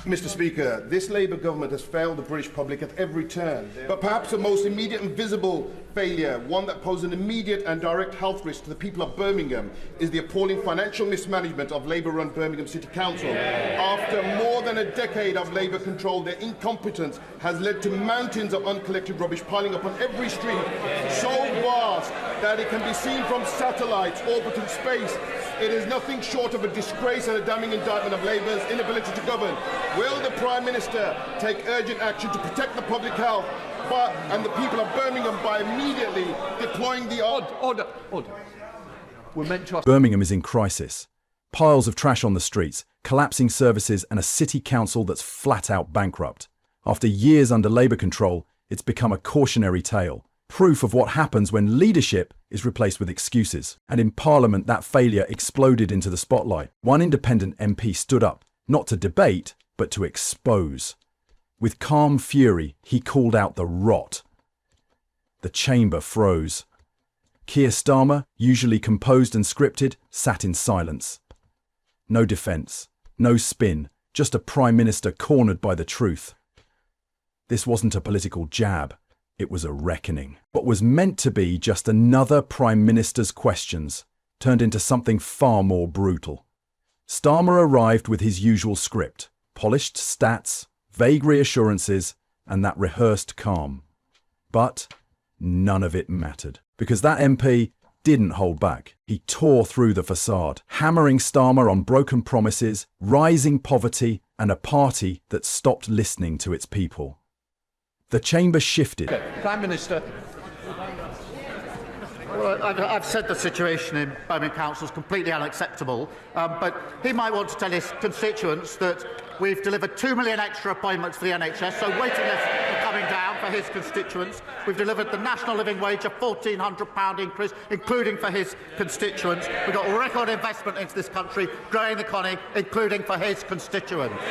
Mr. Speaker, this Labour government has failed the British public at every turn. But perhaps the most immediate and visible failure, one that poses an immediate and direct health risk to the people of Birmingham, is the appalling financial mismanagement of Labour-run Birmingham City Council. After more than a decade of Labour control, their incompetence has led to mountains of uncollected rubbish piling up on every street, so vast that it can be seen from satellites orbiting space. It is nothing short of a disgrace and a damning indictment of Labour's inability to govern. Will the Prime Minister take urgent action to protect the public health and the people of Birmingham by immediately deploying the... Order. We're meant to... Birmingham is in crisis. Piles of trash on the streets, collapsing services and a city council that's flat out bankrupt. After years under Labour control, it's become a cautionary tale. Proof of what happens when leadership is replaced with excuses. And in Parliament, that failure exploded into the spotlight. One independent MP stood up, not to debate, but to expose. With calm fury, he called out the rot. The chamber froze. Keir Starmer, usually composed and scripted, sat in silence. No defence, no spin, just a Prime Minister cornered by the truth. This wasn't a political jab. It was a reckoning. What was meant to be just another Prime Minister's questions turned into something far more brutal. Starmer arrived with his usual script, polished stats, vague reassurances, and that rehearsed calm. But none of it mattered, because that MP didn't hold back. He tore through the facade, hammering Starmer on broken promises, rising poverty, and a party that stopped listening to its people. The chamber shifted. Prime Minister. Well, I've said the situation in Birmingham Council is completely unacceptable, but he might want to tell his constituents that we've delivered 2 million extra appointments for the NHS, so waiting lists are coming down for his constituents. We've delivered the national living wage, a £1,400 increase, including for his constituents. We've got record investment into this country, growing the economy, including for his constituents.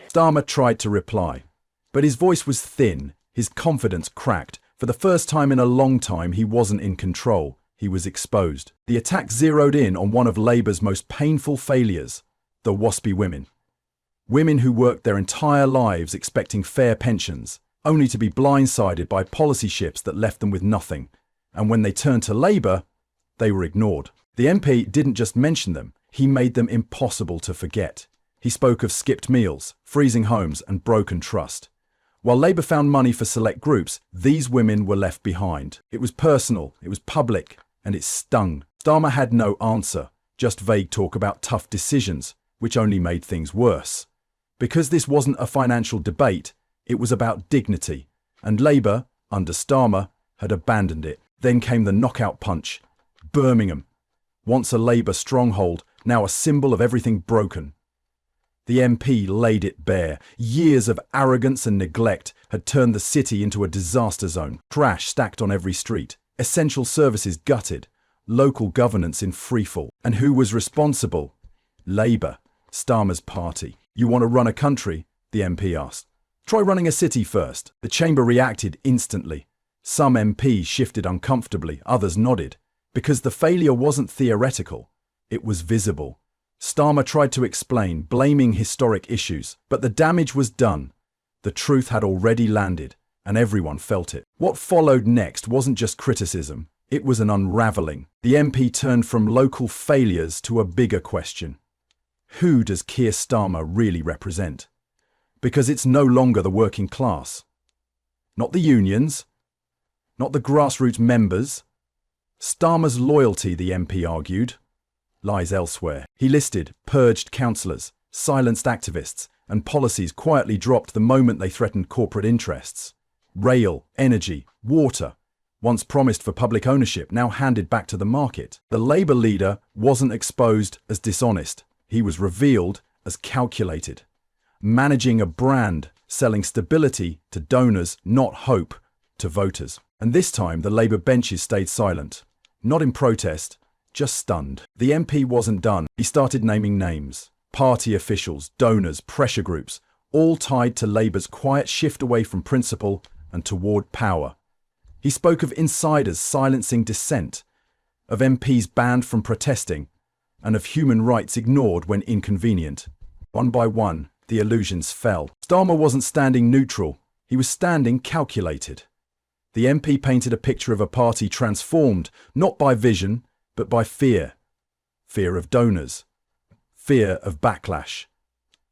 Starmer tried to reply, but his voice was thin, his confidence cracked. For the first time in a long time, he wasn't in control. He was exposed. The attack zeroed in on one of Labour's most painful failures, the WASPy women. Women who worked their entire lives expecting fair pensions, only to be blindsided by policy shifts that left them with nothing. And when they turned to Labour, they were ignored. The MP didn't just mention them, he made them impossible to forget. He spoke of skipped meals, freezing homes, and broken trust. While Labour found money for select groups, these women were left behind. It was personal, it was public, and it stung. Starmer had no answer, just vague talk about tough decisions, which only made things worse. Because this wasn't a financial debate, it was about dignity, and Labour, under Starmer, had abandoned it. Then came the knockout punch. Birmingham. Once a Labour stronghold, now a symbol of everything broken. The MP laid it bare. Years of arrogance and neglect had turned the city into a disaster zone. Trash stacked on every street. Essential services gutted. Local governance in freefall. And who was responsible? Labour, Starmer's party. You want to run a country? The MP asked. Try running a city first. The chamber reacted instantly. Some MPs shifted uncomfortably, others nodded. Because the failure wasn't theoretical, it was visible. Starmer tried to explain, blaming historic issues, but the damage was done. The truth had already landed, and everyone felt it. What followed next wasn't just criticism, it was an unravelling. The MP turned from local failures to a bigger question. Who does Keir Starmer really represent? Because it's no longer the working class. Not the unions, not the grassroots members. Starmer's loyalty, the MP argued, lies elsewhere. He listed purged councillors, silenced activists, and policies quietly dropped the moment they threatened corporate interests. Rail, energy, water, once promised for public ownership, now handed back to the market. The Labour leader wasn't exposed as dishonest. He was revealed as calculated. Managing a brand, selling stability to donors, not hope to voters. And this time the Labour benches stayed silent. Not in protest, just stunned. The MP wasn't done. He started naming names. Party officials, donors, pressure groups, all tied to Labour's quiet shift away from principle and toward power. He spoke of insiders silencing dissent, of MPs banned from protesting, and of human rights ignored when inconvenient. One by one, the illusions fell. Starmer wasn't standing neutral. He was standing calculated. The MP painted a picture of a party transformed, not by vision, but by fear. Fear of donors. Fear of backlash.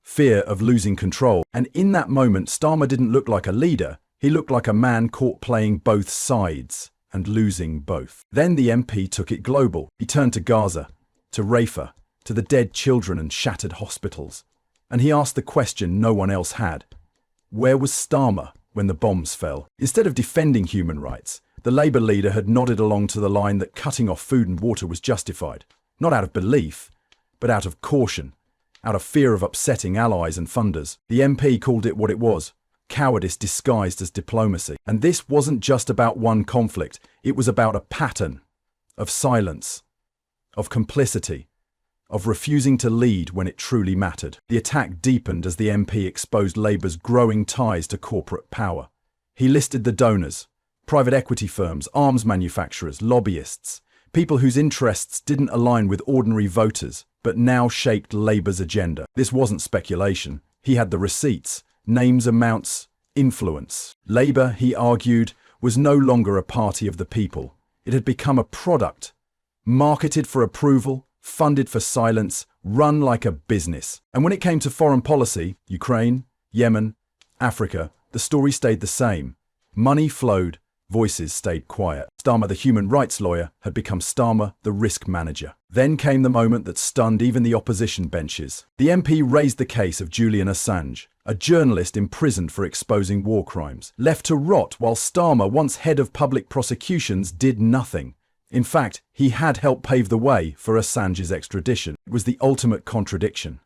Fear of losing control. And in that moment, Starmer didn't look like a leader. He looked like a man caught playing both sides and losing both. Then the MP took it global. He turned to Gaza, to Rafah, to the dead children and shattered hospitals. And he asked the question no one else had. Where was Starmer when the bombs fell? Instead of defending human rights, the Labour leader had nodded along to the line that cutting off food and water was justified. Not out of belief, but out of caution, out of fear of upsetting allies and funders. The MP called it what it was, cowardice disguised as diplomacy. And this wasn't just about one conflict, it was about a pattern of silence, of complicity, of refusing to lead when it truly mattered. The attack deepened as the MP exposed Labour's growing ties to corporate power. He listed the donors, private equity firms, arms manufacturers, lobbyists, people whose interests didn't align with ordinary voters, but now shaped Labour's agenda. This wasn't speculation. He had the receipts, names, amounts, influence. Labour, he argued, was no longer a party of the people. It had become a product, marketed for approval, funded for silence, run like a business. And when it came to foreign policy, Ukraine, Yemen, Africa, the story stayed the same. Money flowed, voices stayed quiet. Starmer, the human rights lawyer, had become Starmer, the risk manager. Then came the moment that stunned even the opposition benches. The MP raised the case of Julian Assange, a journalist imprisoned for exposing war crimes, left to rot while Starmer, once head of public prosecutions, did nothing. In fact, he had helped pave the way for Assange's extradition. It was the ultimate contradiction.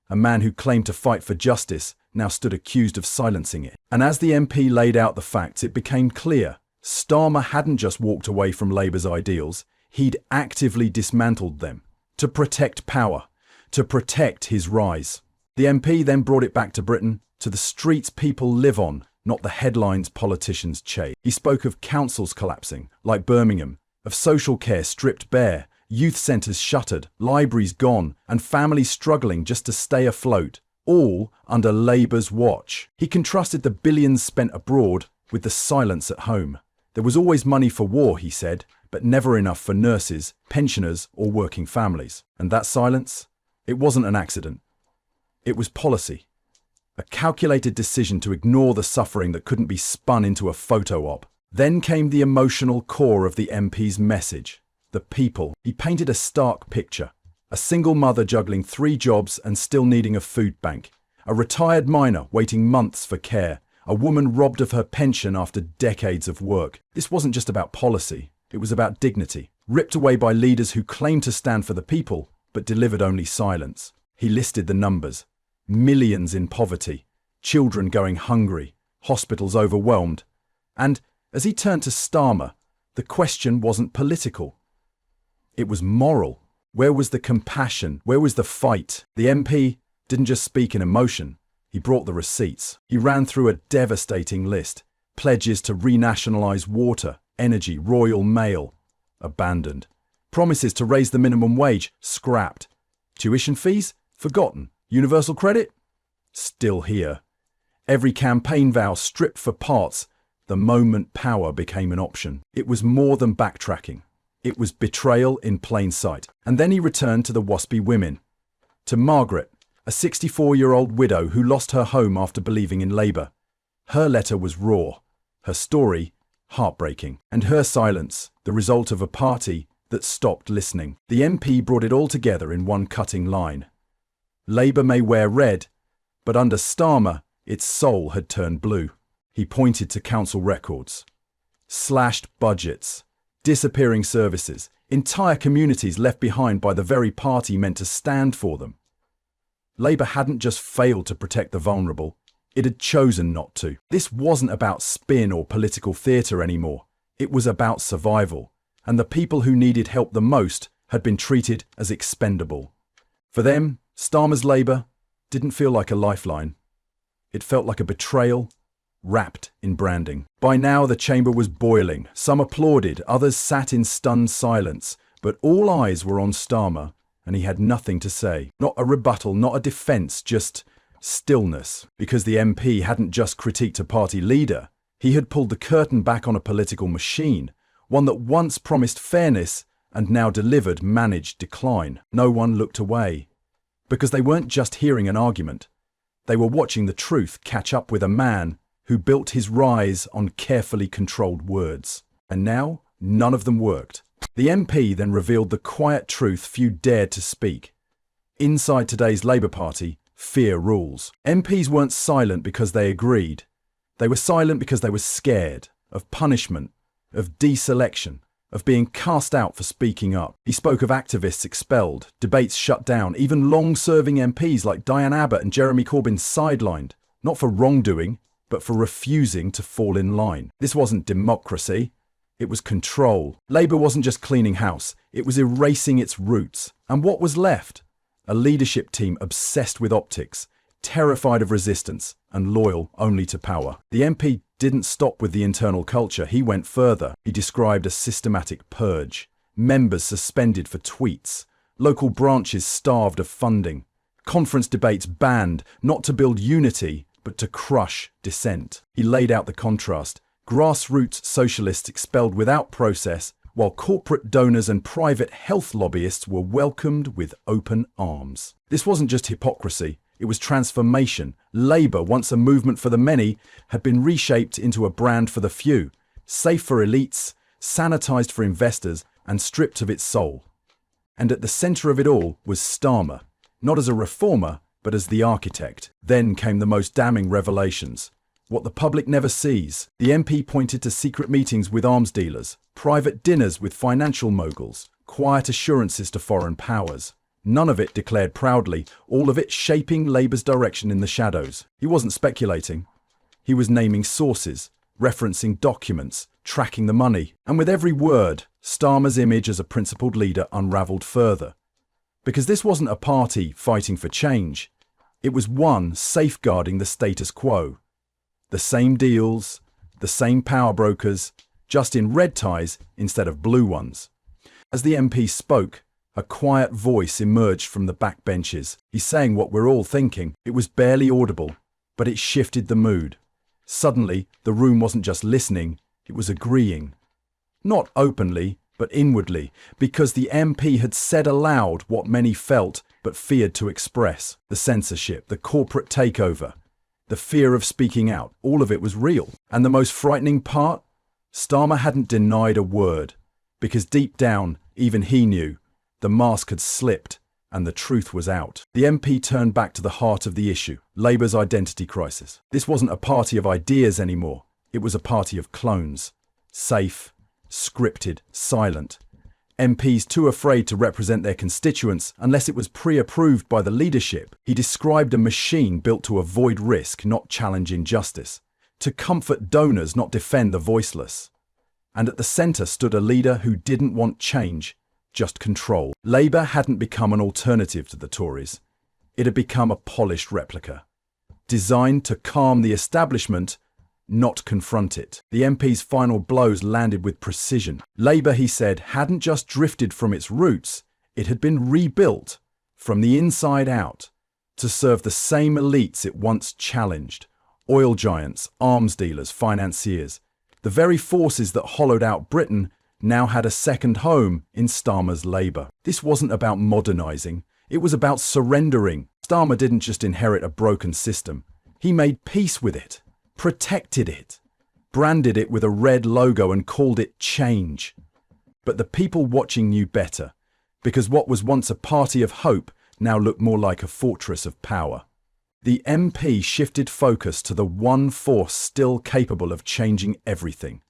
A man who claimed to fight for justice now stood accused of silencing it. And as the MP laid out the facts, it became clear. Starmer hadn't just walked away from Labour's ideals, he'd actively dismantled them to protect power, to protect his rise. The MP then brought it back to Britain, to the streets people live on, not the headlines politicians chase. He spoke of councils collapsing, like Birmingham, of social care stripped bare, youth centres shuttered, libraries gone, and families struggling just to stay afloat, all under Labour's watch. He contrasted the billions spent abroad with the silence at home. There was always money for war, he said, but never enough for nurses, pensioners, or working families. And that silence? It wasn't an accident. It was policy. A calculated decision to ignore the suffering that couldn't be spun into a photo op. Then came the emotional core of the MP's message. The people. He painted a stark picture. A single mother juggling 3 jobs and still needing a food bank. A retired miner waiting months for care. A woman robbed of her pension after decades of work. This wasn't just about policy. It was about dignity. Ripped away by leaders who claimed to stand for the people, but delivered only silence. He listed the numbers. Millions in poverty. Children going hungry. Hospitals overwhelmed. And as he turned to Starmer, the question wasn't political. It was moral. Where was the compassion? Where was the fight? The MP didn't just speak in emotion. He brought the receipts. He ran through a devastating list. Pledges to renationalise water, energy, Royal Mail, abandoned. Promises to raise the minimum wage, scrapped. Tuition fees, forgotten. Universal credit, still here. Every campaign vow stripped for parts, the moment power became an option. It was more than backtracking. It was betrayal in plain sight. And then he returned to the waspy women. To Margaret, a 64-year-old widow who lost her home after believing in Labour. Her letter was raw, her story heartbreaking, and her silence the result of a party that stopped listening. The MP brought it all together in one cutting line. Labour may wear red, but under Starmer, its soul had turned blue. He pointed to council records. Slashed budgets, disappearing services, entire communities left behind by the very party meant to stand for them. Labour hadn't just failed to protect the vulnerable, it had chosen not to. This wasn't about spin or political theatre anymore. It was about survival, and the people who needed help the most had been treated as expendable. For them, Starmer's Labour didn't feel like a lifeline. It felt like a betrayal wrapped in branding. By now the chamber was boiling. Some applauded, others sat in stunned silence, but all eyes were on Starmer, and he had nothing to say. Not a rebuttal, not a defence, just stillness. Because the MP hadn't just critiqued a party leader, he had pulled the curtain back on a political machine, one that once promised fairness and now delivered managed decline. No one looked away, because they weren't just hearing an argument. They were watching the truth catch up with a man who built his rise on carefully controlled words. And now, none of them worked. The MP then revealed the quiet truth few dared to speak. Inside today's Labour Party, fear rules. MPs weren't silent because they agreed. They were silent because they were scared of punishment, of deselection, of being cast out for speaking up. He spoke of activists expelled, debates shut down, even long-serving MPs like Diane Abbott and Jeremy Corbyn sidelined, not for wrongdoing, but for refusing to fall in line. This wasn't democracy. It was control. Labour wasn't just cleaning house, it was erasing its roots. And what was left? A leadership team obsessed with optics, terrified of resistance, and loyal only to power. The MP didn't stop with the internal culture, he went further. He described a systematic purge, members suspended for tweets, local branches starved of funding, conference debates banned, not to build unity, but to crush dissent. He laid out the contrast. Grassroots socialists expelled without process, while corporate donors and private health lobbyists were welcomed with open arms. This wasn't just hypocrisy, it was transformation. Labour, once a movement for the many, had been reshaped into a brand for the few, safe for elites, sanitised for investors, and stripped of its soul. And at the centre of it all was Starmer, not as a reformer, but as the architect. Then came the most damning revelations. What the public never sees. The MP pointed to secret meetings with arms dealers, private dinners with financial moguls, quiet assurances to foreign powers. None of it declared proudly, all of it shaping Labour's direction in the shadows. He wasn't speculating. He was naming sources, referencing documents, tracking the money. And with every word, Starmer's image as a principled leader unravelled further. Because this wasn't a party fighting for change. It was one safeguarding the status quo. The same deals, the same power brokers, just in red ties instead of blue ones. As the MP spoke, a quiet voice emerged from the backbenches. He's saying what we're all thinking. It was barely audible, but it shifted the mood. Suddenly, the room wasn't just listening, it was agreeing. Not openly, but inwardly, because the MP had said aloud what many felt but feared to express. The censorship, the corporate takeover, the fear of speaking out, all of it was real. And the most frightening part? Starmer hadn't denied a word, because deep down, even he knew, the mask had slipped and the truth was out. The MP turned back to the heart of the issue, Labour's identity crisis. This wasn't a party of ideas anymore, it was a party of clones. Safe, scripted, silent. MPs too afraid to represent their constituents unless it was pre-approved by the leadership. He described a machine built to avoid risk, not challenge injustice, to comfort donors, not defend the voiceless. And at the centre stood a leader who didn't want change, just control. Labour hadn't become an alternative to the Tories. It had become a polished replica, designed to calm the establishment, not confront it. The MP's final blows landed with precision. Labour, he said, hadn't just drifted from its roots, it had been rebuilt from the inside out to serve the same elites it once challenged. Oil giants, arms dealers, financiers. The very forces that hollowed out Britain now had a second home in Starmer's Labour. This wasn't about modernising, it was about surrendering. Starmer didn't just inherit a broken system, he made peace with it. Protected it, branded it with a red logo and called it change. But the people watching knew better, because what was once a party of hope now looked more like a fortress of power. The MP shifted focus to the one force still capable of changing everything,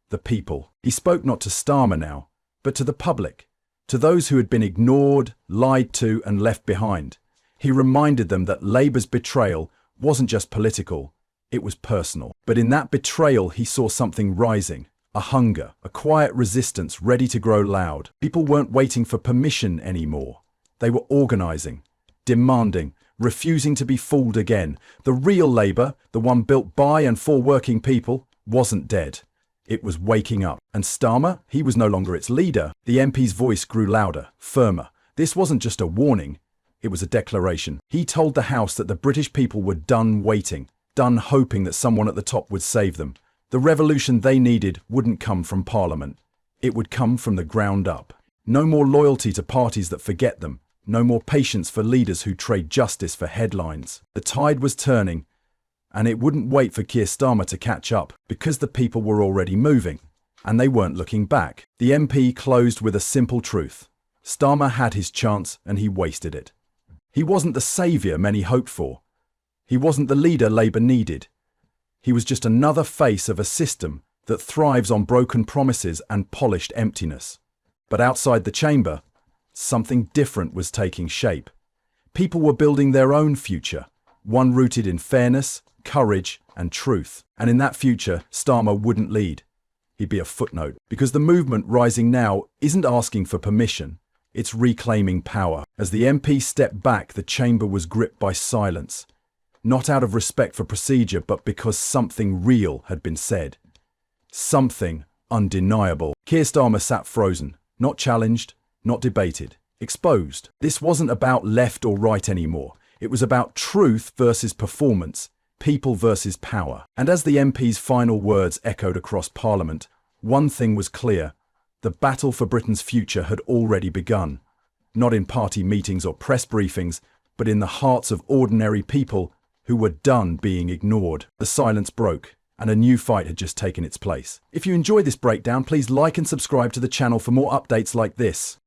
the people. He spoke not to Starmer now, but to the public, to those who had been ignored, lied to and left behind. He reminded them that Labour's betrayal wasn't just political, it was personal. But in that betrayal, he saw something rising, a hunger, a quiet resistance ready to grow loud. People weren't waiting for permission anymore. They were organising, demanding, refusing to be fooled again. The real Labour, the one built by and for working people, wasn't dead. It was waking up. And Starmer, he was no longer its leader. The MP's voice grew louder, firmer. This wasn't just a warning, it was a declaration. He told the House that the British people were done waiting, done hoping that someone at the top would save them. The revolution they needed wouldn't come from Parliament. It would come from the ground up. No more loyalty to parties that forget them. No more patience for leaders who trade justice for headlines. The tide was turning, and it wouldn't wait for Keir Starmer to catch up, because the people were already moving, and they weren't looking back. The MP closed with a simple truth. Starmer had his chance, and he wasted it. He wasn't the saviour many hoped for. He wasn't the leader Labour needed. He was just another face of a system that thrives on broken promises and polished emptiness. But outside the chamber, something different was taking shape. People were building their own future, one rooted in fairness, courage, and truth. And in that future, Starmer wouldn't lead. He'd be a footnote, because the movement rising now isn't asking for permission, it's reclaiming power. As the MP stepped back, the chamber was gripped by silence, not out of respect for procedure, but because something real had been said. Something undeniable. Keir Starmer sat frozen, not challenged, not debated, exposed. This wasn't about left or right anymore. It was about truth versus performance, people versus power. And as the MP's final words echoed across Parliament, one thing was clear. The battle for Britain's future had already begun. Not in party meetings or press briefings, but in the hearts of ordinary people who were done being ignored. The silence broke, and a new fight had just taken its place. If you enjoyed this breakdown, please like and subscribe to the channel for more updates like this.